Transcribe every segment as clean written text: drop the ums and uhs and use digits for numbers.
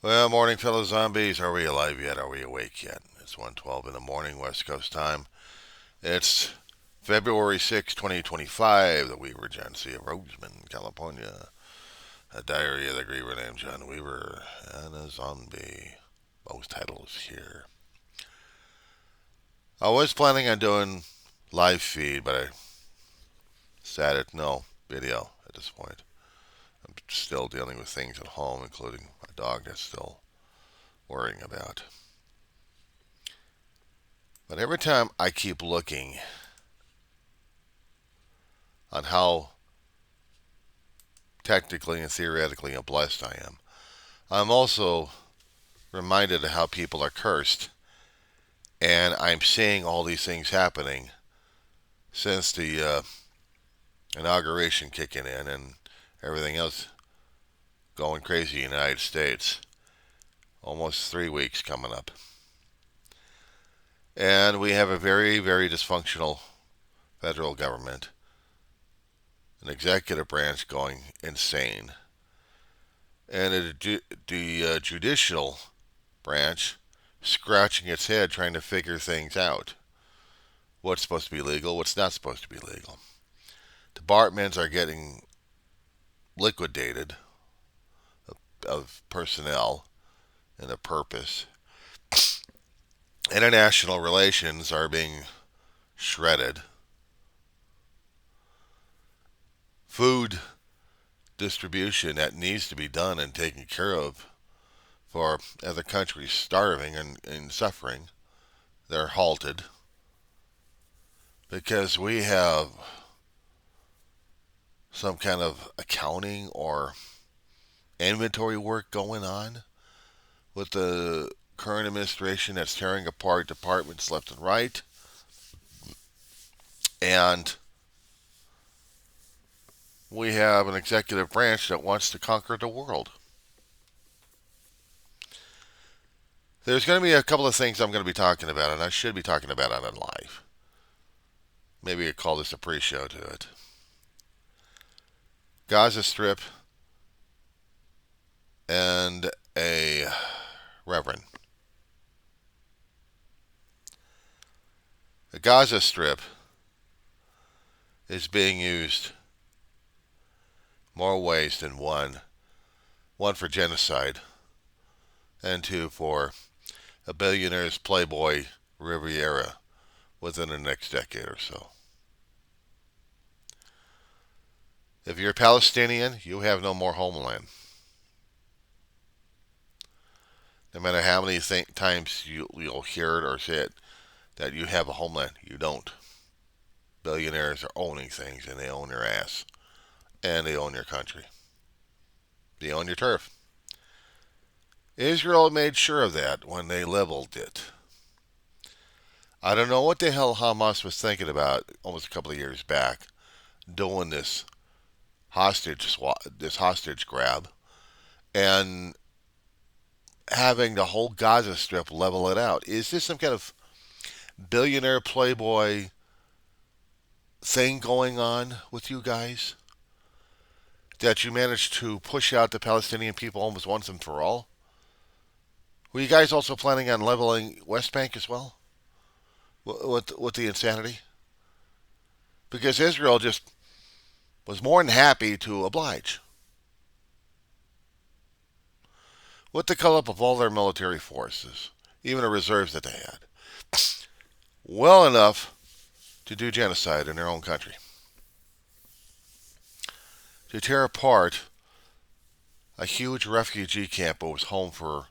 Well, morning, fellow zombies. Are we alive yet? Are we awake yet? It's 1:12 in the morning, West Coast time. It's February 6, 2025. The Weaver Agency of Roseman, California. A diary of the griever named John Weaver and a zombie. Both titles here. I was planning on doing live feed, but I decided no video at this point. I'm still dealing with things at home, including my dog that's still worrying about. But every time I keep looking on how technically and theoretically blessed I am, I'm also reminded of how people are cursed. And I'm seeing all these things happening since the inauguration kicking in and everything else going crazy in the United States. Almost 3 weeks coming up. And we have a very, very dysfunctional federal government, an executive branch going insane, and the judicial branch scratching its head trying to figure things out. What's supposed to be legal, what's not supposed to be legal. Departments are getting liquidated of personnel and a purpose. International relations are being shredded. Food distribution that needs to be done and taken care of for other countries starving and suffering, they're halted because we have some kind of accounting or inventory work going on with the current administration that's tearing apart departments left and right. And we have an executive branch that wants to conquer the world. There's going to be a couple of things I'm going to be talking about, and I should be talking about it on live. Maybe I call this a pre-show to it. Gaza Strip and a reverend. The Gaza Strip is being used more ways than one. One for genocide, and two for a billionaire's Playboy Riviera within the next decade or so. If you're a Palestinian, you have no more homeland. No matter how many times you'll hear it or say it, that you have a homeland, you don't. Billionaires are owning things, and they own your ass, and they own your country. They own your turf. Israel made sure of that when they leveled it. I don't know what the hell Hamas was thinking about almost a couple of years back, doing this hostage grab, and having the whole Gaza Strip level it out. Is this some kind of billionaire playboy thing going on with you guys? That you managed to push out the Palestinian people almost once and for all? Were you guys also planning on leveling West Bank as well? With the insanity? Because Israel just was more than happy to oblige. With the call up of all their military forces, even the reserves that they had, well enough to do genocide in their own country. To tear apart a huge refugee camp that was home for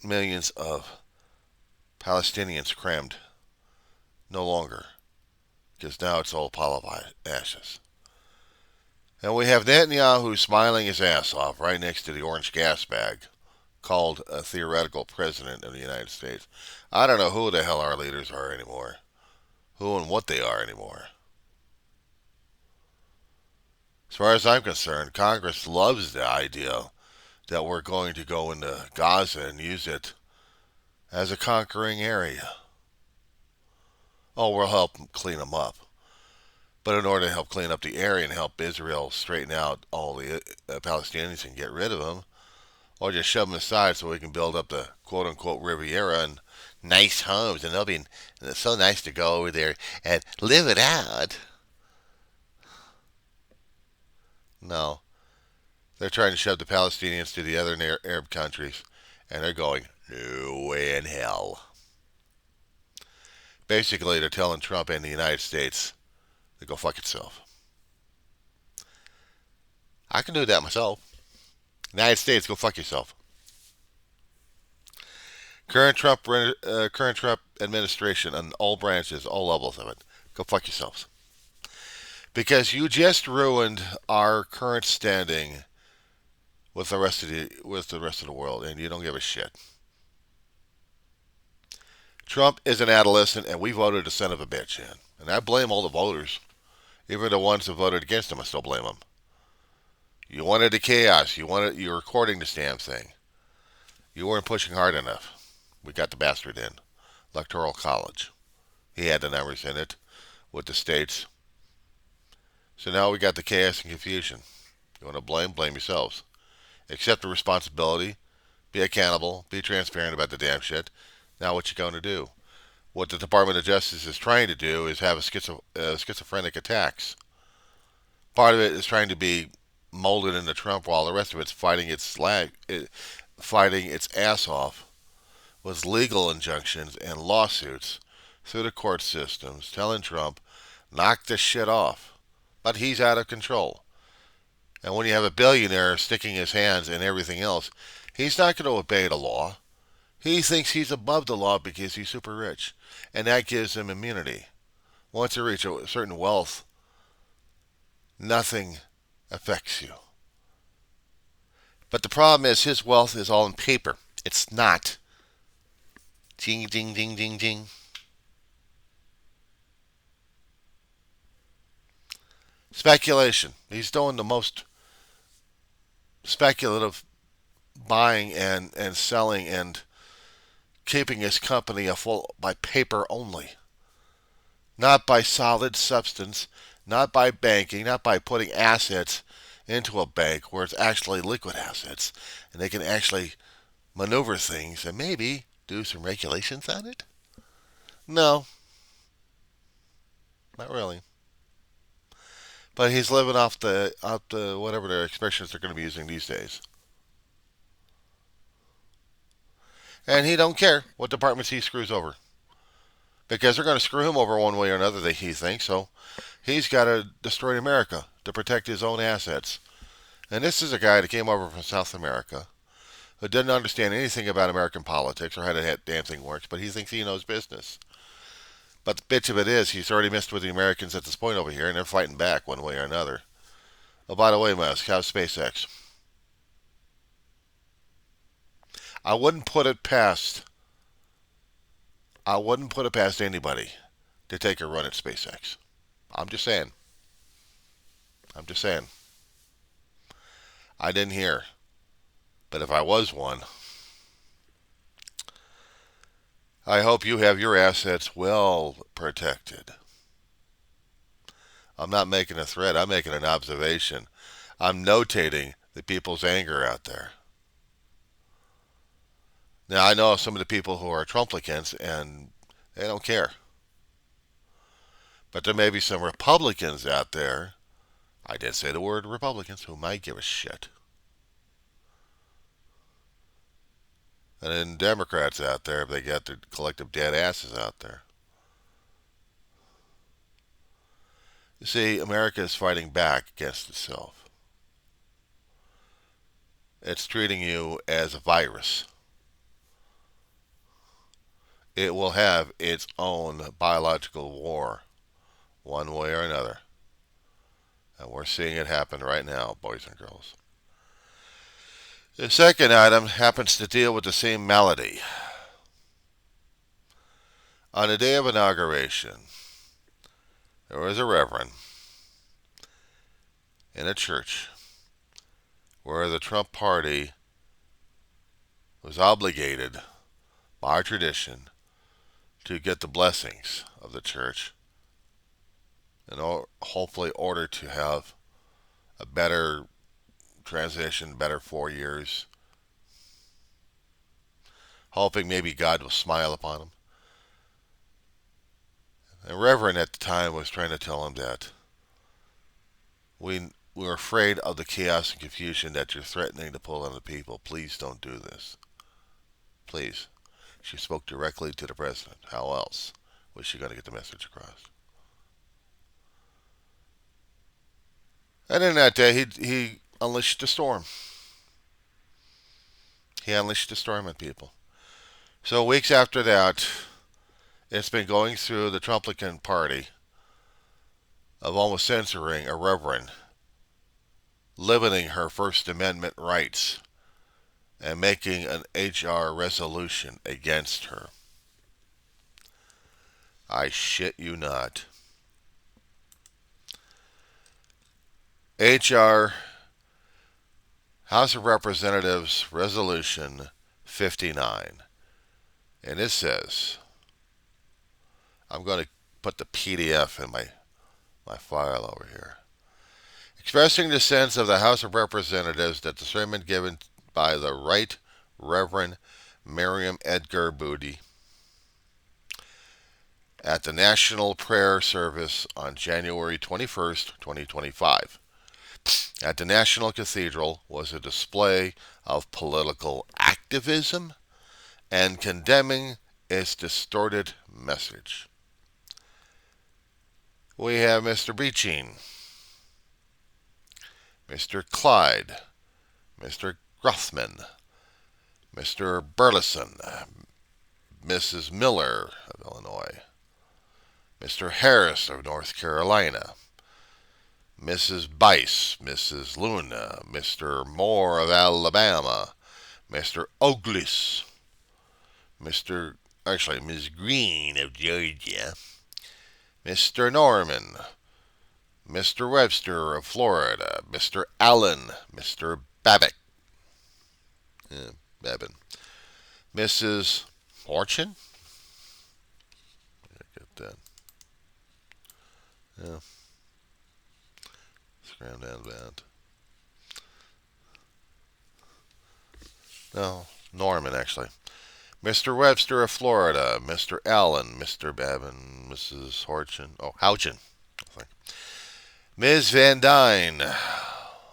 millions of Palestinians crammed no longer, because now it's all a pile of ashes. And we have Netanyahu smiling his ass off right next to the orange gas bag called a theoretical president of the United States. I don't know who the hell our leaders are anymore, who and what they are anymore. As far as I'm concerned, Congress loves the idea that we're going to go into Gaza and use it as a conquering area. Oh, we'll help clean them up. But in order to help clean up the area and help Israel straighten out all the Palestinians and get rid of them, or just shove them aside so we can build up the quote unquote Riviera and nice homes, and and it's so nice to go over there and live it out. No, they're trying to shove the Palestinians to the other Arab countries, and they're going, no way in hell. Basically, they're telling Trump and the United States to go fuck itself. I can do that myself. United States, go fuck yourself. Current Trump administration on all branches, all levels of it, go fuck yourselves. Because you just ruined our current standing with the rest of the world, and you don't give a shit. Trump is an adolescent, and we voted a son of a bitch in, and I blame all the voters, even the ones who voted against him. I still blame them. You wanted the chaos. You were recording this damn thing. You weren't pushing hard enough. We got the bastard in. Electoral College. He had the numbers in it with the states. So now we got the chaos and confusion. You want to blame? Blame yourselves. Accept the responsibility. Be accountable. Be transparent about the damn shit. Now what you going to do? What the Department of Justice is trying to do is have schizophrenic attacks. Part of it is trying to be molded into Trump, while the rest of it's fighting its ass off with legal injunctions and lawsuits through the court systems, telling Trump, knock this shit off. But he's out of control. And when you have a billionaire sticking his hands in everything else, he's not going to obey the law. He thinks he's above the law because he's super rich, and that gives him immunity. Once you reach a certain wealth, nothing affects you. But the problem is his wealth is all in paper. It's not. Ding, ding, ding, ding, ding. Speculation. He's doing the most speculative buying and selling and keeping his company afloat by paper only. Not by solid substance, not by banking, not by putting assets into a bank where it's actually liquid assets and they can actually maneuver things and maybe do some regulations on it? No, not really. But he's living off the whatever their expressions they're going to be using these days. And he don't care what departments he screws over. Because they're going to screw him over one way or another, he thinks. So he's got to destroy America to protect his own assets. And this is a guy that came over from South America who didn't understand anything about American politics or how the damn thing works, but he thinks he knows business. But the bitch of it is, he's already messed with the Americans at this point over here, and they're fighting back one way or another. Oh, by the way, Musk, how's SpaceX? I wouldn't put it past. I wouldn't put it past anybody to take a run at SpaceX. I'm just saying. I'm just saying. I didn't hear. But if I was one, I hope you have your assets well protected. I'm not making a threat. I'm making an observation. I'm notating the people's anger out there. Now, I know some of the people who are Trumplicans and they don't care. But there may be some Republicans out there, I did say the word Republicans, who might give a shit. And then Democrats out there, if they got their collective dead asses out there. You see, America is fighting back against itself. It's treating you as a virus. It will have its own biological war, one way or another. And we're seeing it happen right now, boys and girls. The second item happens to deal with the same malady. On the day of inauguration, there was a reverend in a church where the Trump party was obligated by tradition to get the blessings of the church in hopefully order to have a better transition, better 4 years, hoping maybe God will smile upon him. The Reverend at the time was trying to tell him that we're afraid of the chaos and confusion that you're threatening to pull on the people. Please don't do this. Please. She spoke directly to the president. How else was she going to get the message across? And then that day, he unleashed a storm. He unleashed a storm on people. So weeks after that, it's been going through the Trumplican party of almost censoring a reverend, limiting her First Amendment rights, and making an HR resolution against her. I shit you not. HR House of Representatives Resolution 59. And it says, I'm going to put the PDF in my file over here. Expressing the sense of the House of Representatives that the sermon given by the Right Reverend Miriam Edgar Boody at the National Prayer Service on January 21st, 2025, at the National Cathedral was a display of political activism and condemning its distorted message. We have Mr. Beeching, Mr. Clyde, Mr. Grothman, Mr. Burleson, Mrs. Miller of Illinois, Mr. Harris of North Carolina, Mrs. Bice, Mrs. Luna, Mr. Moore of Alabama, Mr. Oglis, Ms. Green of Georgia, Mr. Norman, Mr. Webster of Florida, Mr. Allen, Mr. Babbitt, Babin, Mrs. Fortune, get that, yeah, scram down that, no, Norman actually, Mr. Webster of Florida, Mr. Allen, Mr. Babin, Mrs. Houchin, I think. Ms. Van Dyne,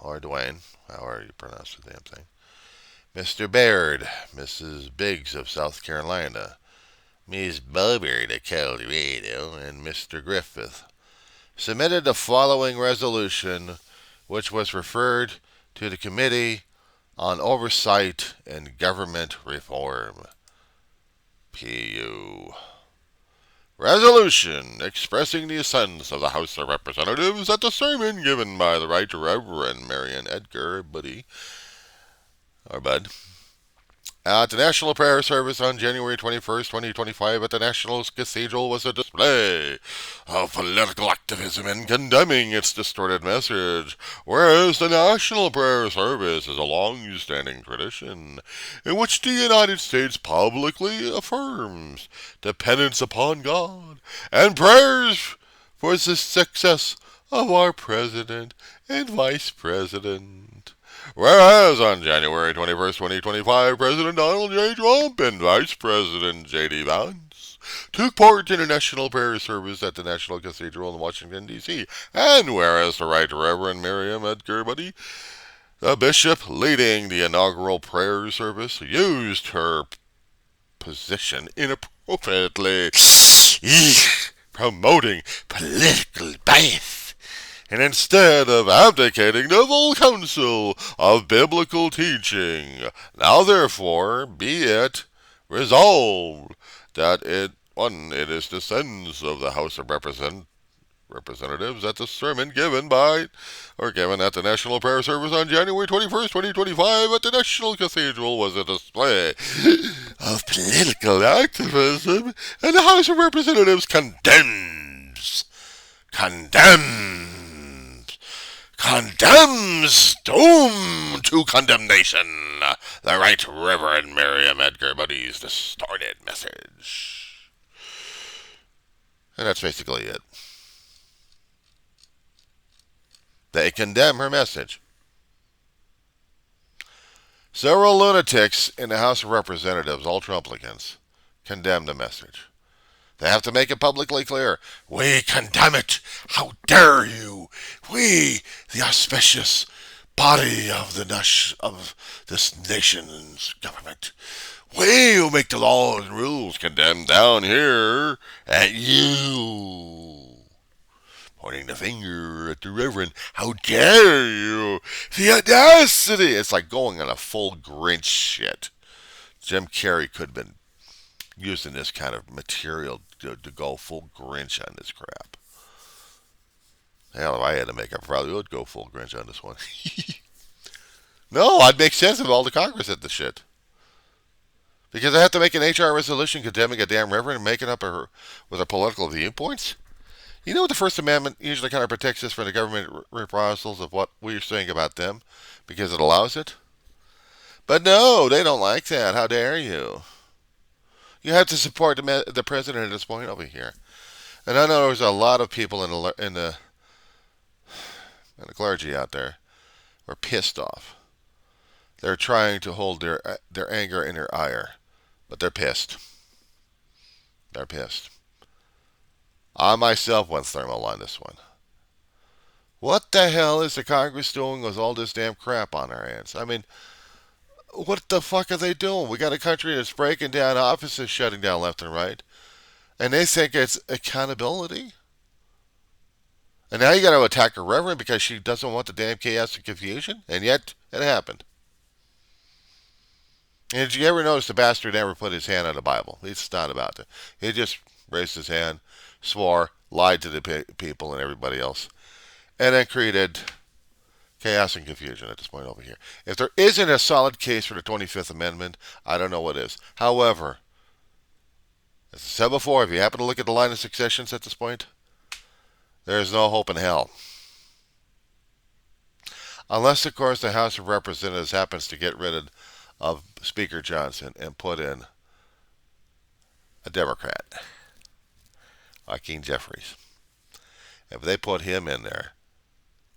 or Dwayne, however you pronounce the damn thing. Mr. Baird, Mrs. Biggs of South Carolina, Ms. Bobbert of Colorado, and Mr. Griffith submitted the following resolution, which was referred to the Committee on Oversight and Government Reform. PU. Resolution expressing the sense of the House of Representatives that the sermon given by the Right Reverend Marion Edgar Buddy, or Bud, at the National Prayer Service on January 21st, 2025 at the National Cathedral was a display of political activism and condemning its distorted message, whereas the National Prayer Service is a long-standing tradition in which the United States publicly affirms dependence upon God and prayers for the success of our President and Vice President. Whereas on January 21st, 2025, President Donald J. Trump and Vice President J.D. Vance took part in a national prayer service at the National Cathedral in Washington, D.C. And whereas the Right Reverend Miriam Edgar Buddy, the bishop leading the inaugural prayer service, used her position inappropriately, promoting political bias, and instead of abdicating the full counsel of biblical teaching, now therefore be it resolved that it is the sense of the House of Representatives that the sermon given at the National Prayer Service on January 21st, 2025 at the National Cathedral was a display of political activism, and the House of Representatives condemns doom to condemnation the Right Reverend Miriam Edgar Buddy's distorted message. And that's basically it. They condemn her message. Several lunatics in the House of Representatives, all Trumplicans, condemned the message. They have to make it publicly clear. We condemn it. How dare you? We, the auspicious body of this nation's government, we who make the laws and rules, condemn down here at you. Pointing the finger at the Reverend. How dare you? The audacity! It's like going on a full Grinch shit. Jim Carrey could have been using this kind of material to go full Grinch on this crap. Hell, if I had to make, I probably would go full Grinch on this one. No, I'd make sense if all the Congress did the shit. Because I have to make an HR resolution condemning a damn reverend and making up with her political viewpoints? You know what the First Amendment usually kind of protects us from the government reprisals of what we're saying about them because it allows it? But no, they don't like that. How dare you? You have to support the president at this point over here. And I know there's a lot of people in the clergy out there who are pissed off. They're trying to hold their anger in their ire, but they're pissed. They're pissed. I myself went thermal on this one. What the hell is the Congress doing with all this damn crap on their hands? I mean, what the fuck are they doing? We got a country that's breaking down offices, shutting down left and right, and they think it's accountability. And now you got to attack a reverend because she doesn't want the damn chaos and confusion, and yet it happened. And did you ever notice the bastard never put his hand on the Bible? It's not about that. He just raised his hand, swore, lied to the people and everybody else, and then created chaos and confusion at this point over here. If there isn't a solid case for the 25th Amendment, I don't know what is. However, as I said before, if you happen to look at the line of successions at this point, there is no hope in hell. Unless, of course, the House of Representatives happens to get rid of Speaker Johnson and put in a Democrat, Hakeem Jeffries. If they put him in there,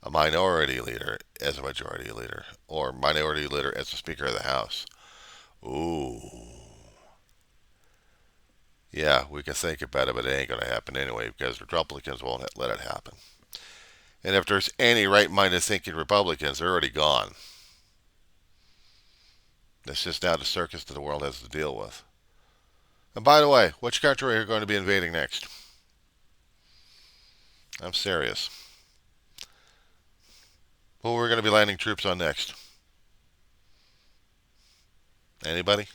a minority leader as a majority leader, or minority leader as the Speaker of the House, ooh, yeah, we can think about it, but it ain't going to happen anyway because the Republicans won't let it happen. And if there's any right-minded thinking Republicans, they're already gone. It's just now the circus that the world has to deal with. And by the way, which country are you going to be invading next? I'm serious. Who we're going to be landing troops on next? Anybody?